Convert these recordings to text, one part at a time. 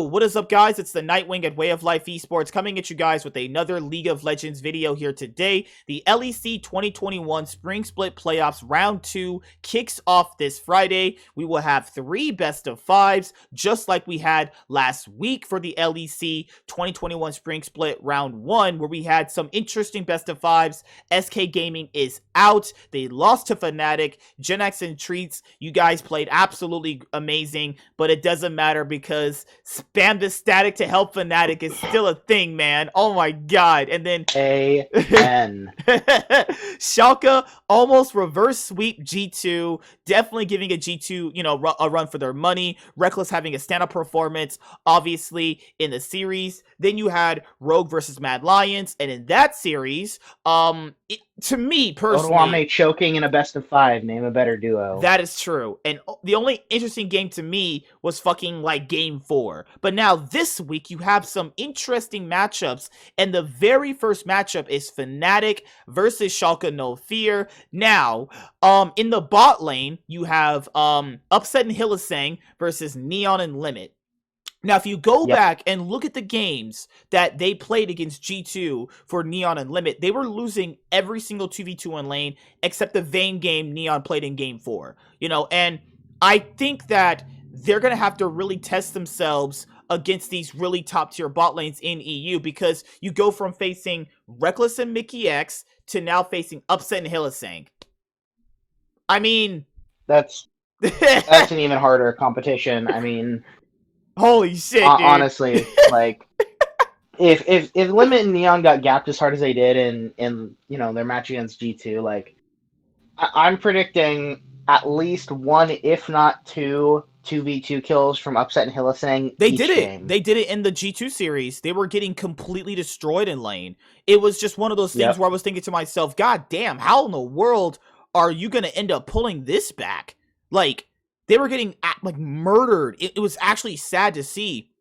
what is up, guys? It's the Nightwing at Way of Life Esports coming at you guys with another League of Legends video here today. The LEC 2021 Spring Split Playoffs Round 2 kicks off this Friday. We will have 3 best of 5s, just like we had last week for the LEC 2021 Spring Split Round 1, where we had some interesting best of 5s. SK Gaming is out. They lost to Fnatic. Gen X and Treats, you guys played absolutely amazing, but it doesn't matter because spam the static to help Fnatic is still a thing, man. Oh my god. And then Amen. Schalke almost reverse sweep G2, definitely giving a G2, a run for their money. Reckless having a standout performance, obviously, in the series. Then you had Rogue versus Mad Lions, and in that series, to me personally, Odoame choking in a best of 5. Name a better duo. that is true. And the only interesting game to me was fucking like game 4. But now this week you have some interesting matchups. And the very first matchup is Fnatic versus Schalke No Fear. Now, in the bot lane, you have Upset and Hylissang versus Neon and Limit. Now, if you go back and look at the games that they played against G2 for Neon and Limit, they were losing every single 2v2 in lane except the Vayne game Neon played in game 4. And I think that they're going to have to really test themselves against these really top-tier bot lanes in EU, because you go from facing Reckless and Mickey X to now facing Upset and Hylissang. I mean... That's an even harder competition. I mean... Holy shit, dude. Honestly, like, if Limit and Neon got gapped as hard as they did in their match against G2, like, I'm predicting at least 1, if not 2, 2v2 kills from Upset and Hylissang. They did it. Game. They did it in the G2 series. They were getting completely destroyed in lane. It was just one of those things where I was thinking to myself, God damn, how in the world are you going to end up pulling this back? Like, they were getting murdered. It was actually sad to see.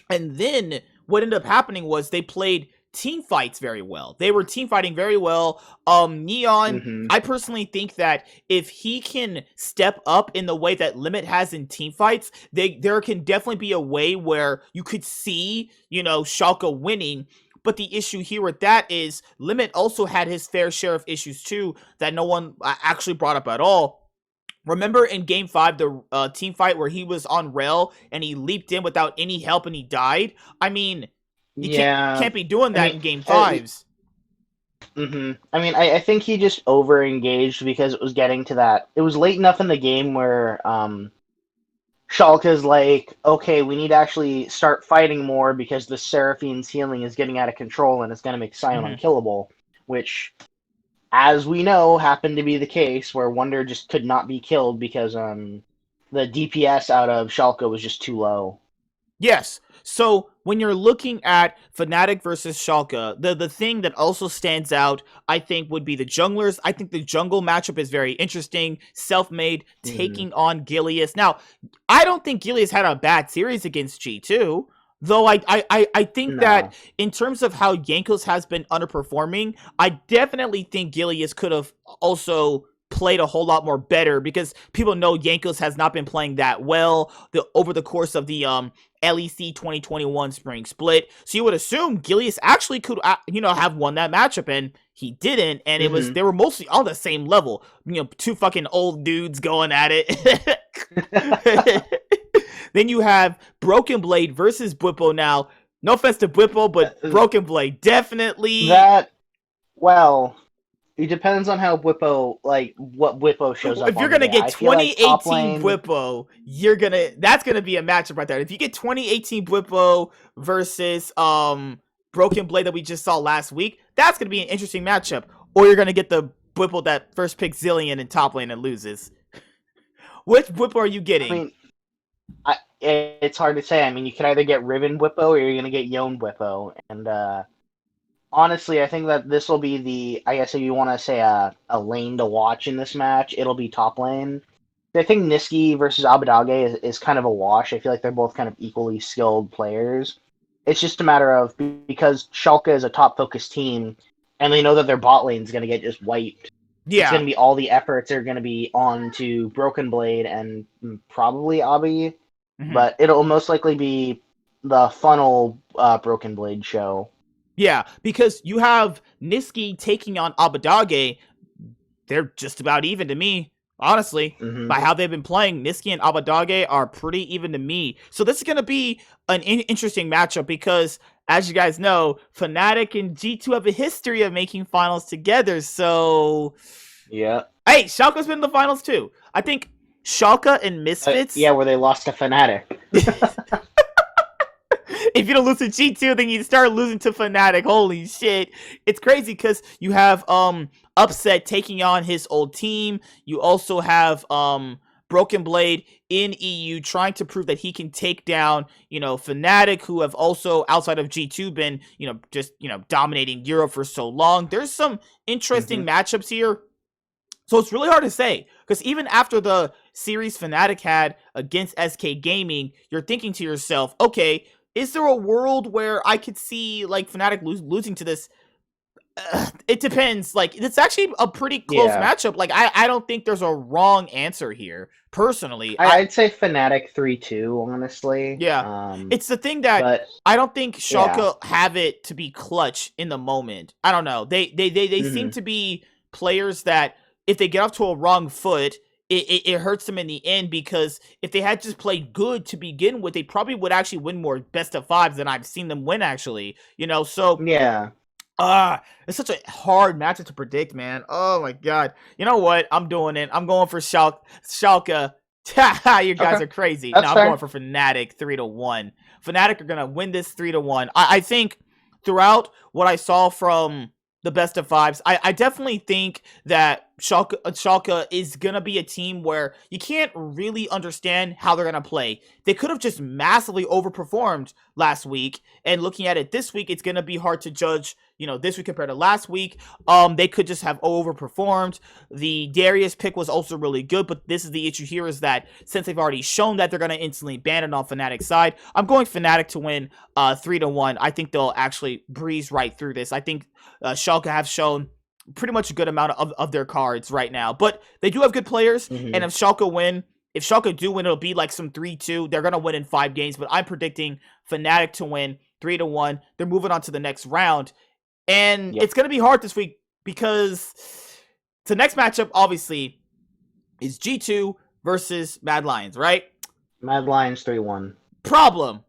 And then what ended up happening was they played team fights very well. They were team fighting very well. Neon, I personally think that if he can step up in the way that Limit has in team fights, there can definitely be a way where you could see, Schalke winning. But the issue here with that is Limit also had his fair share of issues too that no one actually brought up at all. Remember in game 5, the team fight where he was on rail and he leaped in without any help and he died? I mean, you can't be doing that in game 5s. I mean, I think he just over-engaged because it was getting to that. It was late enough in the game where Schalke's like, okay, we need to actually start fighting more because the Seraphine's healing is getting out of control and it's going to make Sion unkillable, which... as we know, happened to be the case where Wonder just could not be killed because the DPS out of Schalke was just too low. Yes. So when you're looking at Fnatic versus Schalke, the thing that also stands out, I think, would be the junglers. I think the jungle matchup is very interesting. Self-made taking on Gilius. Now, I don't think Gilius had a bad series against G2. Though I think that in terms of how Jankos has been underperforming, I definitely think Gilius could have also played a whole lot more better, because people know Jankos has not been playing that well over the course of the LEC 2021 Spring Split. So you would assume Gilius actually could have won that matchup, and he didn't. And it was they were mostly on the same level. 2 fucking old dudes going at it. Then you have Broken Blade versus Bwipo. Now, no offense to Bwipo, but Broken Blade definitely... Well, it depends on how Bwipo, what Bwipo shows up. If you're going to get 2018 Bwipo, that's going to be a matchup right there. If you get 2018 Bwipo versus Broken Blade that we just saw last week, that's going to be an interesting matchup. Or you're going to get the Bwipo that first picks Zillion in top lane and loses. Which Bwipo are you getting? I mean, it's hard to say. I mean, you can either get Riven Bwipo or you're going to get Yon Bwipo. And honestly, I think that this will be I guess if you want to say a lane to watch in this match, it'll be top lane. I think Niski versus Abadage is kind of a wash. I feel like they're both kind of equally skilled players. It's just a matter of, because Schalke is a top-focused team, and they know that their bot lane is going to get just wiped. Yeah. It's going to be all the efforts are going to be on to Broken Blade and probably Abi, but it'll most likely be the funnel Broken Blade show. Yeah, because you have Niski taking on Abadage. They're just about even to me, honestly. Mm-hmm. By how they've been playing, Niski and Abadage are pretty even to me. So this is going to be an interesting matchup because, as you guys know, Fnatic and G2 have a history of making finals together. So, yeah. Hey, Schalke's been in the finals too. I think Schalke and Misfits. Yeah, where they lost to Fnatic. If you don't lose to G2, then you start losing to Fnatic. Holy shit. It's crazy because you have Upset taking on his old team. You also have Broken Blade in EU trying to prove that he can take down, Fnatic, who have also, outside of G2, been, just, dominating Europe for so long. There's some interesting matchups here. So it's really hard to say, because even after the series Fnatic had against SK Gaming, you're thinking to yourself, okay, is there a world where I could see, like, Fnatic losing to this? It depends. Like, it's actually a pretty close matchup. Like, I don't think there's a wrong answer here, personally. I'd say Fnatic 3-2, honestly. Yeah. It's the thing that I don't think Schalke have it to be clutch in the moment. I don't know. They seem to be players that, if they get off to a wrong foot, it hurts them in the end, because if they had just played good to begin with, they probably would actually win more best of fives than I've seen them win, actually. So yeah. It's such a hard matchup to predict, man. Oh my god. You know what? I'm doing it. I'm going for Schalke. You guys are crazy. That's I'm fair. going for Fnatic 3-1. Fnatic are gonna win this 3-1. I think throughout what I saw from the best of fives, I definitely think that Schalke is going to be a team where you can't really understand how they're going to play. They could have just massively overperformed last week, and looking at it this week, it's going to be hard to judge, this week compared to last week. They could just have overperformed. The Darius pick was also really good, but this is the issue here, is that since they've already shown that, they're going to instantly ban it on Fnatic's side. I'm going Fnatic to win 3-1. I think they'll actually breeze right through this. I think Schalke have shown pretty much a good amount of their cards right now, but they do have good players. And if Schalke do win, it'll be like some 3-2. They're gonna win in 5 games, but I'm predicting Fnatic to win 3-1. They're moving on to the next round, and it's gonna be hard this week, because the next matchup obviously is G2 versus Mad Lions, right? Mad Lions 3-1. Problem,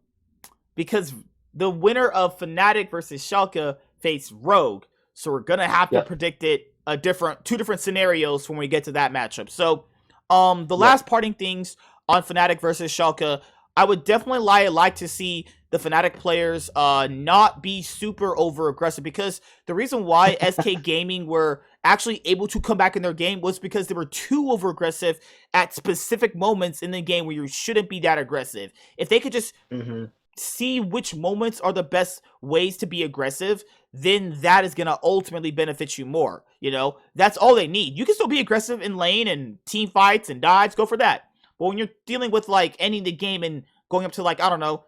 because the winner of Fnatic versus Schalke face Rogue. So we're gonna have to predict it two different scenarios when we get to that matchup. So the last parting things on Fnatic versus Schalke, I would definitely like to see the Fnatic players not be super over aggressive, because the reason why SK Gaming were actually able to come back in their game was because they were too over aggressive at specific moments in the game where you shouldn't be that aggressive. If they could just see which moments are the best ways to be aggressive, then that is going to ultimately benefit you more. That's all they need. You can still be aggressive in lane and team fights and dives, go for that. But when you're dealing with, like, ending the game and going up to, like, I don't know,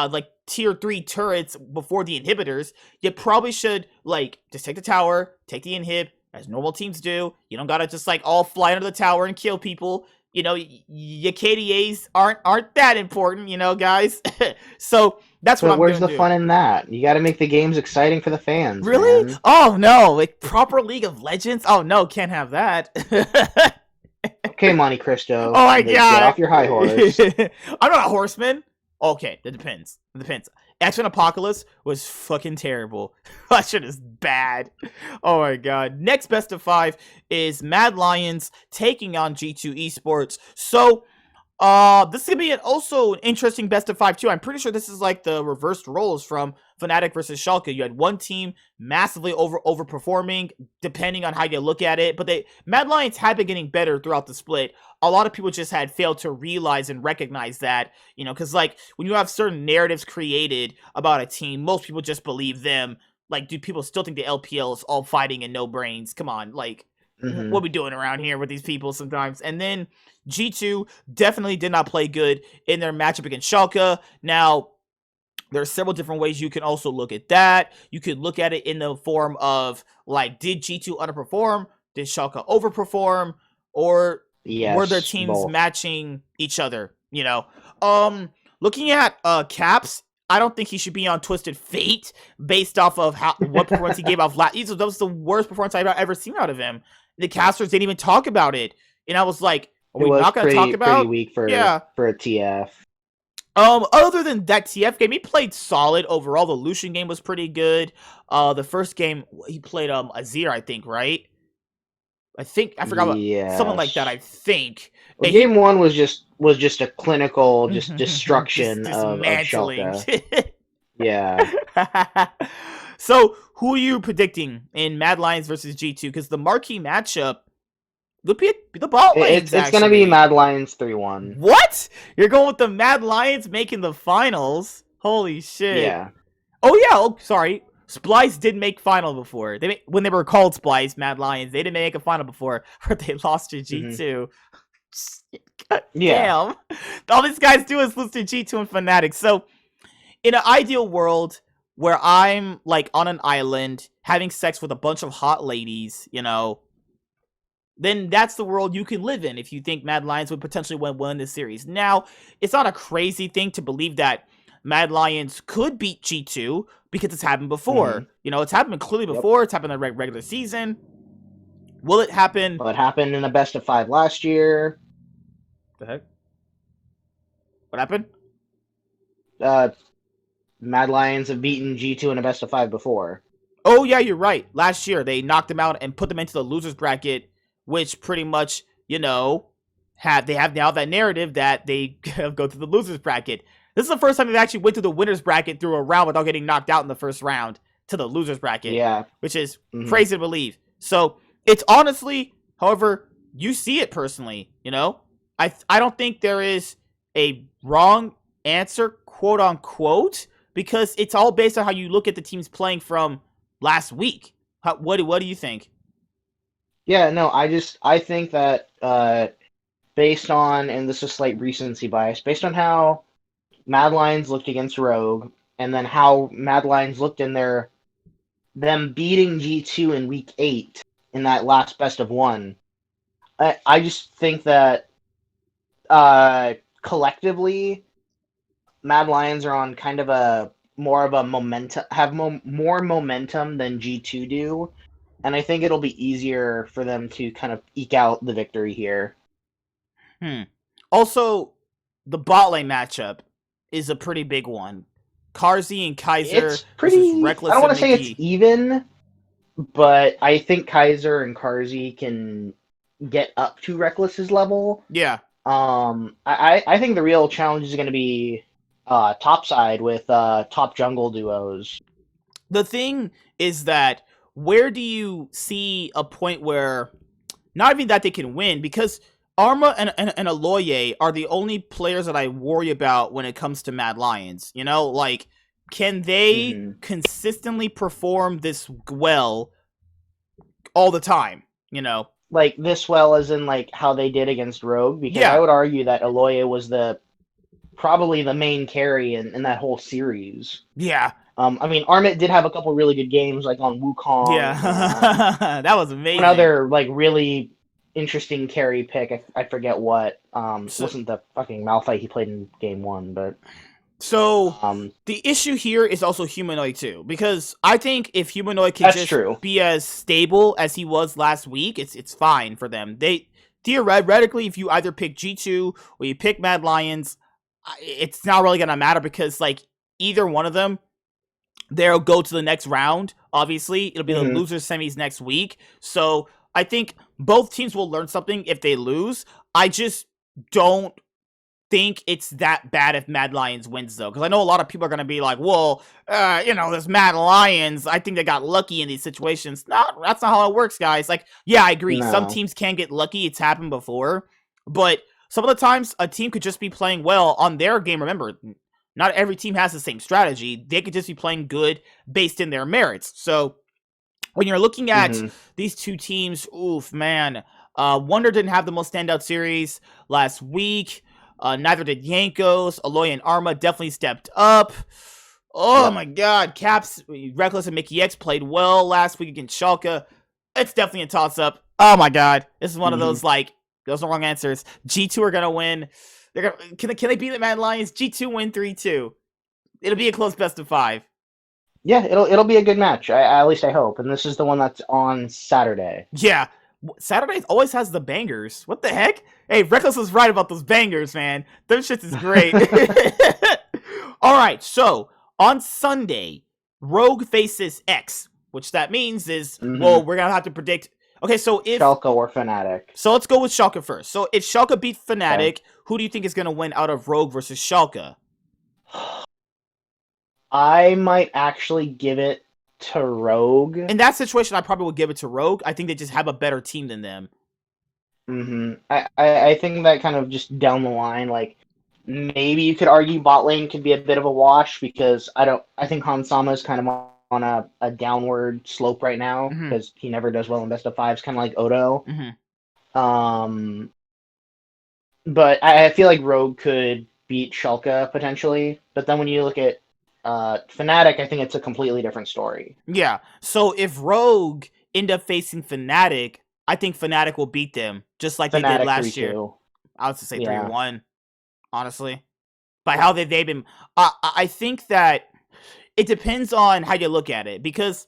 like tier 3 turrets before the inhibitors, you probably should, like, just take the tower, take the inhib, as normal teams do. You don't gotta just, like, all fly under the tower and kill people. Your KDAs aren't that important, guys. So that's what I'm Where's gonna the do. fun in that? You got to make the games exciting for the fans. Really? Man. Oh no, like proper League of Legends? Oh no, can't have that. Okay, Monte Cristo. Oh my god. Get off your high horse. I'm not a horseman. Okay, that depends. It depends. X-Men Apocalypse was fucking terrible. That shit is bad. Oh my god. Next best of 5 is Mad Lions taking on G2 Esports. So, this is gonna be also an interesting best of 5 too. I'm pretty sure this is like the reversed roles from Fnatic versus Schalke. You had one team massively overperforming, depending on how you look at it. But Mad Lions had been getting better throughout the split. A lot of people just had failed to realize and recognize that, because like when you have certain narratives created about a team, most people just believe them. Like, do people still think the LPL is all fighting and no brains? Come on, like, what are we doing around here with these people sometimes? And then G2 definitely did not play good in their matchup against Schalke. Now, there are several different ways you can also look at that. You could look at it in the form of, like, did G2 underperform? Did Schalke overperform? Or were their teams matching each other? Looking at caps, I don't think he should be on Twisted Fate based off of what performance he gave off last. That was the worst performance I've ever seen out of him. The casters didn't even talk about it, and I was like, "Are we not going to talk about?" Pretty weak for a TF. Other than that TF game, he played solid overall. The Lucian game was pretty good. The first game he played Azir, I think, right? I forgot about something like that. I think. Well, game one was just a clinical destruction of Schalke. Yeah. So who are you predicting in Mad Lions versus G2? Because the marquee matchup would be the bot lanes. It's gonna be Mad Lions 3-1. What? You're going with the Mad Lions making the finals? Holy shit! Yeah. Oh yeah. Oh, sorry. Splice did make final before. When they were called Splice, Mad Lions, they didn't make a final before where they lost to G2. God damn. All these guys do is lose to G2 and Fnatic. So, in an ideal world where I'm like on an island having sex with a bunch of hot ladies, then that's the world you can live in if you think Mad Lions would potentially win this series. Now, it's not a crazy thing to believe that Mad Lions could beat G2 because it's happened before. It's happened clearly before. It's happened in the regular season. Will it happen? Well, it happened in a best of 5 last year. The heck? What happened? Mad Lions have beaten G2 in a best of 5 before. Oh, yeah, you're right. Last year, they knocked them out and put them into the losers bracket, which pretty much, they have now that narrative that they go through the losers bracket. This is the first time they've actually went through the winners bracket through a round without getting knocked out in the first round to the losers bracket. Yeah. Which is crazy to believe. So, it's honestly, however, you see it personally, I don't think there is a wrong answer, quote unquote, because it's all based on how you look at the teams playing from last week. What do you think? Yeah, no, I think that based on, and this is slight recency bias, based on how Mad Lions looked against Rogue, and then how Mad Lions looked in them beating G2 in week 8 in that last best of 1. I just think that collectively, Mad Lions are on kind of a more of a momentum, have more momentum than G2 do, and I think it'll be easier for them to kind of eke out the victory here. Also, the bot lane matchup is a pretty big one. Carzzy and Kaiser it's pretty Reckless. I don't want to say it's even, but I think Kaiser and Carzzy can get up to Reckless's level. Yeah. I think the real challenge is going to be topside with top jungle duos. The thing is that where do you see a point where not even that they can win, because Arma and Aloye are the only players that I worry about when it comes to Mad Lions. Can they consistently perform this well all the time? Like this well as in like how they did against Rogue, because I would argue that Aloye was probably the main carry in that whole series. Yeah. I mean, Armit did have a couple really good games, like on Wukong. Yeah, that was amazing. Another really interesting carry pick. I forget what. Wasn't the fucking Malphite he played in game 1, but. So the issue here is also Humanoid too, because I think if Humanoid can be as stable as he was last week, it's fine for them. They theoretically, if you either pick G2 or you pick Mad Lions, it's not really gonna matter, because either one of them, they'll go to the next round. Obviously, it'll be the loser semis next week. So I think both teams will learn something if they lose. I just don't think it's that bad if Mad Lions wins, though, because I know a lot of people are going to be like, well, this Mad Lions, I think they got lucky in these situations. No, that's not how it works, guys. Yeah, I agree. No. Some teams can get lucky. It's happened before. But some of the times, a team could just be playing well on their game. Remember, not every team has the same strategy. They could just be playing good based in their merits. So when you're looking at these two teams, oof, man. Wonder didn't have the most standout series last week. Neither did Yankos. Aloy and Arma definitely stepped up. Oh my god. Caps, Reckless, and Mickey X played well last week against Schalke. It's definitely a toss-up. Oh my god. This is one of those, those are wrong answers. G2 are going to win. Can they beat the Mad Lions? G2 win 3-2. It'll be a close best of 5. Yeah, it'll be a good match. At least I hope. And this is the one that's on Saturday. Yeah. Saturday always has the bangers. What the heck? Hey, Reckless was right about those bangers, man. Them shits is great. All right, so on Sunday, Rogue faces X, which that means is, well, we're going to have to predict. Okay, so if Schalke or Fnatic. So let's go with Schalke first. So if Schalke beat Fnatic, who do you think is going to win out of Rogue versus Schalke? I might actually give it to Rogue. In that situation, I probably would give it to Rogue. I think they just have a better team than them. I think that kind of just down the line, like, maybe you could argue bot lane could be a bit of a wash because I think Hansama is kind of on a downward slope right now because he never does well in best of fives, kind of like Odo. But I feel like Rogue could beat Schalke potentially. But then when you look at Fnatic, I think it's a completely different story. Yeah. So if Rogue end up facing Fnatic, I think Fnatic will beat them just like Fnatic they did last 3-2. year. I would say 3-1, honestly. By how they've been, I think that it depends on how you look at it because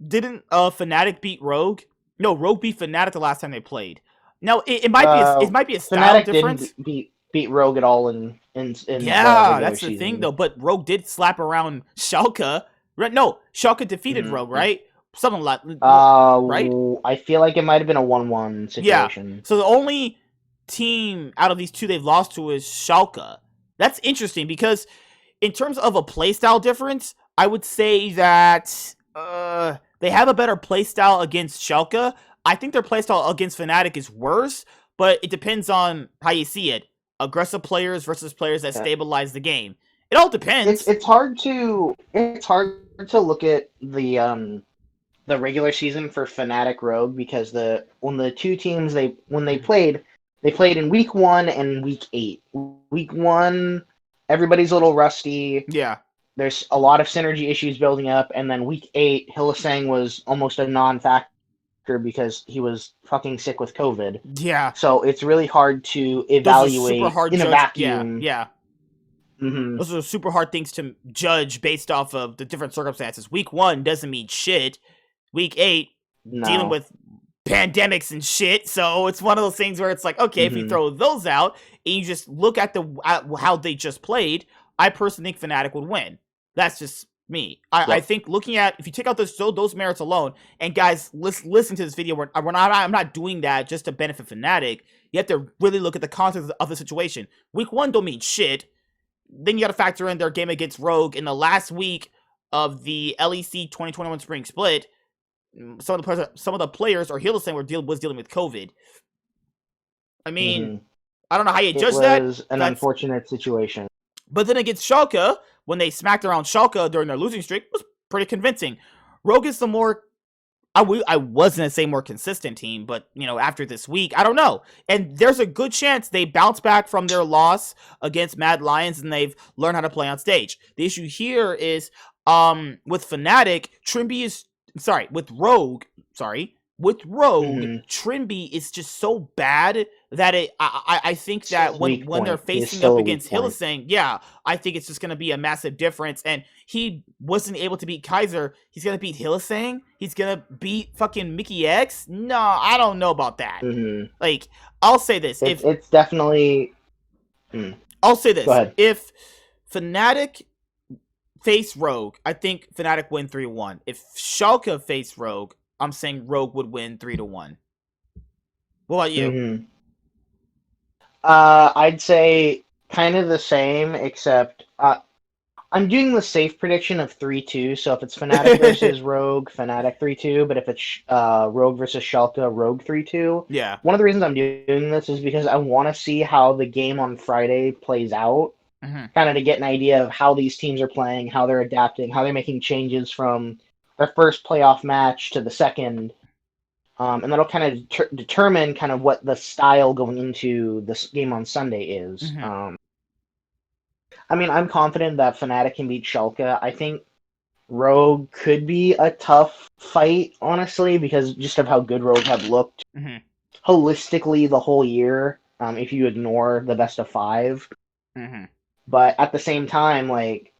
didn't Fnatic beat Rogue? No, Rogue beat Fnatic the last time they played. Now it might be a style Fnatic difference. Didn't beat Rogue at all in yeah, that's the thing though. But Rogue did slap around Schalke. No, Schalke defeated Rogue, right? Something like right. I feel like it might have been a 1-1 situation. Yeah. So the only team out of these two they've lost to is Schalke. That's interesting because in terms of a playstyle difference, I would say that they have a better playstyle against Schalke. I think their playstyle against Fnatic is worse, but it depends on how you see it. Aggressive players versus players that stabilize the game. It all depends. It's hard to look at the regular season for Fnatic Rogue because when the two teams they played in week 1 and week 8. Week 1, everybody's a little rusty. Yeah. There's a lot of synergy issues building up, and then week 8, Hylissang was almost a non-factor because he was fucking sick with COVID. Yeah. So it's really hard to evaluate in a vacuum. Yeah. Those are super hard things to judge based off of the different circumstances. Week 1 doesn't mean shit. Week 8, dealing with pandemics and shit. So it's one of those things where it's like, okay, if you throw those out and you just look at how they just played, I personally think Fnatic would win. That's just me. I think looking at, if you take out those merits alone, and guys, listen to this video, I'm not doing that just to benefit Fnatic. You have to really look at the context of the situation. Week 1 don't mean shit. Then you got to factor in their game against Rogue in the last week of the LEC 2021 Spring Split. Some of the players or Hylissang was dealing with COVID. I mean, I don't know how you judge that. It was an unfortunate situation. But then against Schalke, when they smacked around Schalke during their losing streak, was pretty convincing. Rogue is the more, I was going to say more consistent team, but, after this week, I don't know. And there's a good chance they bounce back from their loss against Mad Lions and they've learned how to play on stage. The issue here is, with Fnatic, with Rogue, Trimby is just so bad that I think that when they're facing up against Hylissang, I think it's just going to be a massive difference. And he wasn't able to beat Kaiser. He's going to beat Hylissang? He's going to beat fucking Mickey X? No, I don't know about that. Like, I'll say this. It's definitely... I'll say this. Go ahead. If Fnatic face Rogue, I think Fnatic win 3-1. If Schalke face Rogue, I'm saying Rogue would win 3-1. What about you? I'd say kind of the same, except I'm doing the safe prediction of 3-2. So if it's Fnatic versus Rogue, Fnatic 3-2. But if it's Rogue versus Schalke, Rogue 3-2. Yeah. One of the reasons I'm doing this is because I want to see how the game on Friday plays out. Kind of to get an idea of how these teams are playing, how they're adapting, how they're making changes from their first playoff match to the second. And that'll kind of determine kind of what the style going into this game on Sunday is. I mean, I'm confident that Fnatic can beat Schalke. I think Rogue could be a tough fight, honestly, because just of how good Rogue have looked holistically the whole year, if you ignore the best of 5. But at the same time, like,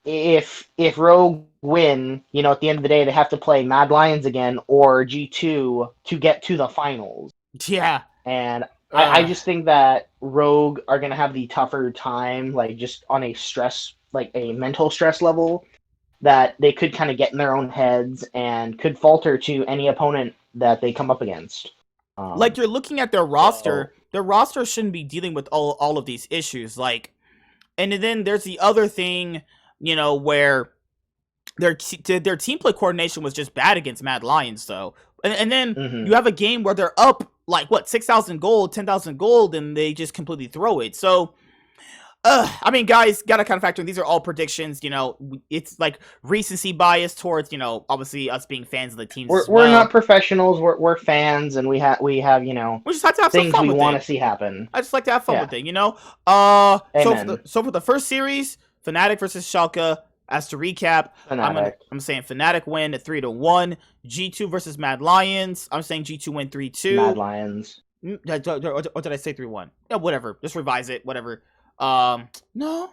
if Rogue win, at the end of the day, they have to play Mad Lions again or G2 to get to the finals. Yeah. And I just think that Rogue are going to have the tougher time, like just on a stress, like a mental stress level, that they could kind of get in their own heads and could falter to any opponent that they come up against. Like, you're looking at their roster. Their roster shouldn't be dealing with all of these issues. Like, and then there's the other thing, where their team play coordination was just bad against Mad Lions, though. And then you have a game where they're up like 6,000 gold, 10,000 gold, and they just completely throw it. So, I mean, guys, gotta kind of factor in, these are all predictions. It's like recency bias towards obviously us being fans of the teams. We're not professionals. We're fans, and we have we just have to have things some fun we with want it. to see happen. I just like to have fun with it, Amen. So for the first series, Fnatic versus Schalke. As to recap, Fnatic. I'm saying Fnatic win 3-1. G2 versus Mad Lions. I'm saying G2 win 3-2. Mad Lions. What did I say? 3-1. Yeah, whatever. Just revise it. Whatever. No.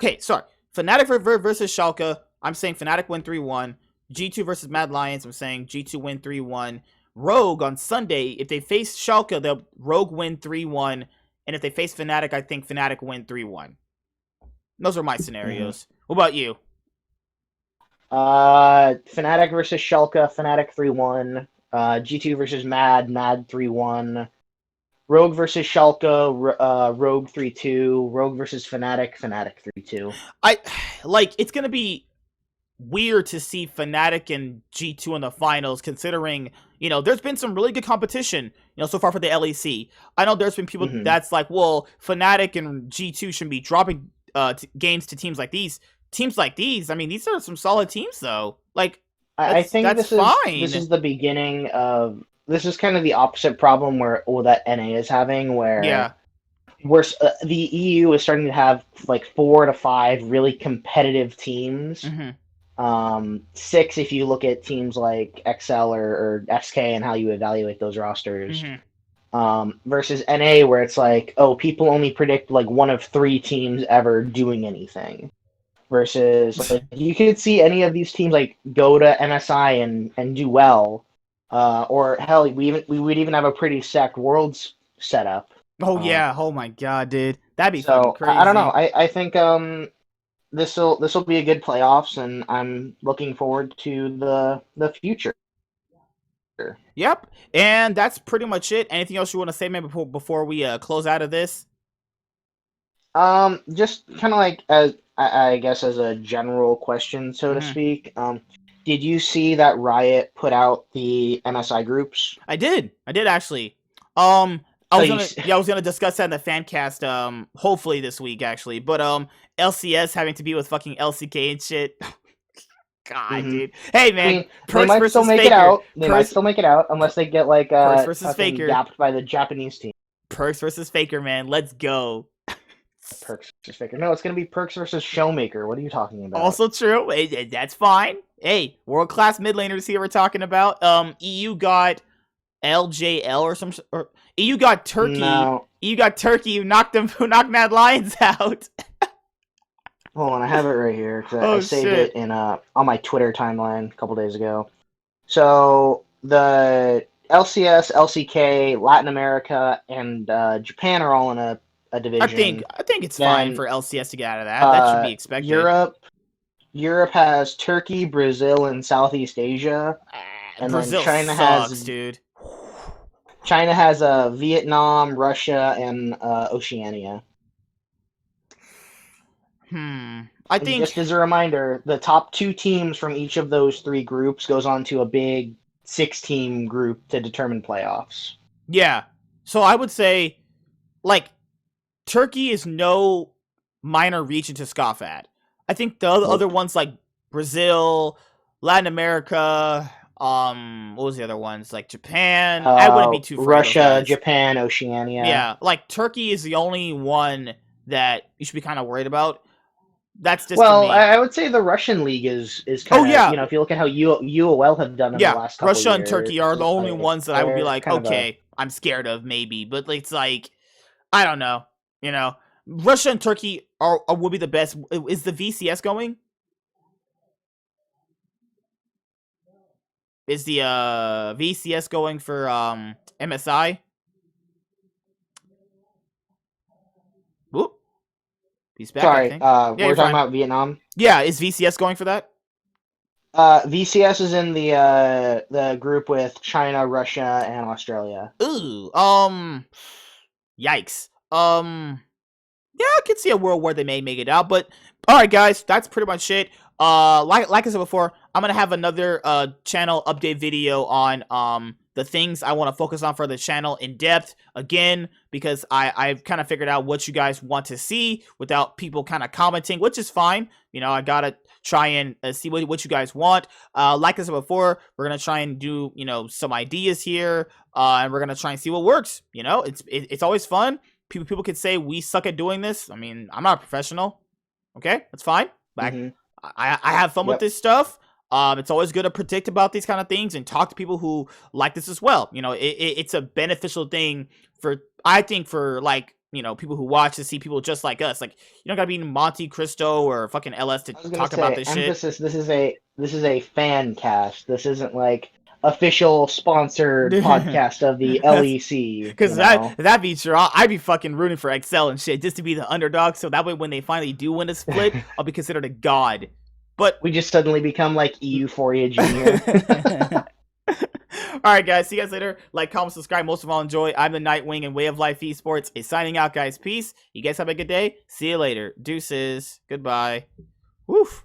Okay, sorry. Fnatic versus Schalke. I'm saying Fnatic win 3-1. G2 versus Mad Lions. I'm saying G2 win 3-1. Rogue on Sunday. If they face Schalke, they'll Rogue win 3-1. And if they face Fnatic, I think Fnatic win 3-1. Those are my scenarios. What about you? Fnatic versus Schalke, Fnatic 3-1. G2 versus Mad 3-1. Rogue versus Schalke, Rogue 3-2. Rogue versus Fnatic 3-2. It's gonna be weird to see Fnatic and G2 in the finals, considering there's been some really good competition so far for the LEC. I know there's been people that's like, well, Fnatic and G2 shouldn't be dropping games to teams like these. Teams like these, I mean, these are some solid teams, though. Like, I think that's fine. This is the beginning of. This is kind of the opposite problem that NA is having, where the EU is starting to have like 4 to 5 really competitive teams. 6 if you look at teams like XL or SK and how you evaluate those rosters. Versus NA, where it's like, people only predict like 1 of 3 teams ever doing anything. Versus, like, you could see any of these teams like go to MSI and do well, or hell, we would even have a pretty stacked Worlds setup. Oh yeah! Oh my god, dude, that'd be so fucking crazy. I don't know. I think this will be a good playoffs, and I'm looking forward to the future. Yep, and that's pretty much it. Anything else you want to say, man, before we close out of this? Just kind of like as I guess as a general question, so to speak. Did you see that Riot put out the MSI groups? I did actually. I was gonna discuss that in the fan cast. Hopefully this week actually, but LCS having to be with fucking LCK and shit. God, dude. Hey, man. I mean, they might still make it out. They might still make it out unless they get like Perks versus Faker gapped by the Japanese team. Perks versus Faker, man. Let's go. Perks versus Faker. No, it's gonna be Perks versus Showmaker. What are you talking about? Also true. Hey, that's fine. Hey, world class mid laners here we're talking about. EU got LJL or some. Or EU got Turkey. No. EU got Turkey. Who knocked Mad Lions out. Hold on, I have it right here because I saved it in on my Twitter timeline a couple days ago. So the LCS, LCK, Latin America, and Japan are all in a division. I think it's fine for LCS to get out of that. That should be expected. Europe has Turkey, Brazil, and Southeast Asia, and Brazil then China sucks, dude. China has Vietnam, Russia, and Oceania. I think, just as a reminder, the top 2 teams from each of those 3 groups goes on to a big 6-team group to determine playoffs. Yeah. So I would say, like, Turkey is no minor region to scoff at. I think the other ones like Brazil, Latin America, what was the other ones? Like Japan. I wouldn't be too afraid Russia, Japan, Oceania. Yeah, like Turkey is the only one that you should be kind of worried about. That's just I would say the Russian league is kind of, if you look at how UOL have done in the last couple Russia of and years, Turkey are the only ones that I would be like, okay, I'm scared of maybe, but it's like, I don't know, Russia and Turkey would be the best. Is the VCS going? Is the VCS going for MSI? Whoop. He's back, I Sorry, think. Yeah, we're you're talking fine. about Vietnam. Yeah, is VCS going for that? VCS is in the group with China, Russia, and Australia. Ooh. Yikes. Yeah, I can see a world where they may make it out, but all right, guys, that's pretty much it. Like I said before, I'm gonna have another channel update video on the things I want to focus on for the channel in depth again, because I've kind of figured out what you guys want to see without people kind of commenting, which is fine. You know, I gotta try and see what you guys want. Like I said before, we're gonna try and do, you know, some ideas here, and we're gonna try and see what works. You know, it's always fun. People could say we suck at doing this. I mean, I'm not a professional. Okay, that's fine. But I have fun with this stuff. It's always good to predict about these kind of things and talk to people who like this as well. You know, it's a beneficial thing for, I think, for, like, you know, people who watch to see people just like us. Like, you don't gotta be Monte Cristo or fucking LS to talk about this emphasis, shit. This is a fan cast. This isn't like official sponsored podcast of the LEC. Because that'd be true. I'd be fucking rooting for Excel and shit just to be the underdog. So that way, when they finally do win a split, I'll be considered a god. But we just suddenly become like Euphoria Junior. All right, guys. See you guys later. Like, comment, subscribe. Most of all, enjoy. I'm the Nightwing, and Way of Life Esports is signing out, guys. Peace. You guys have a good day. See you later. Deuces. Goodbye. Woof.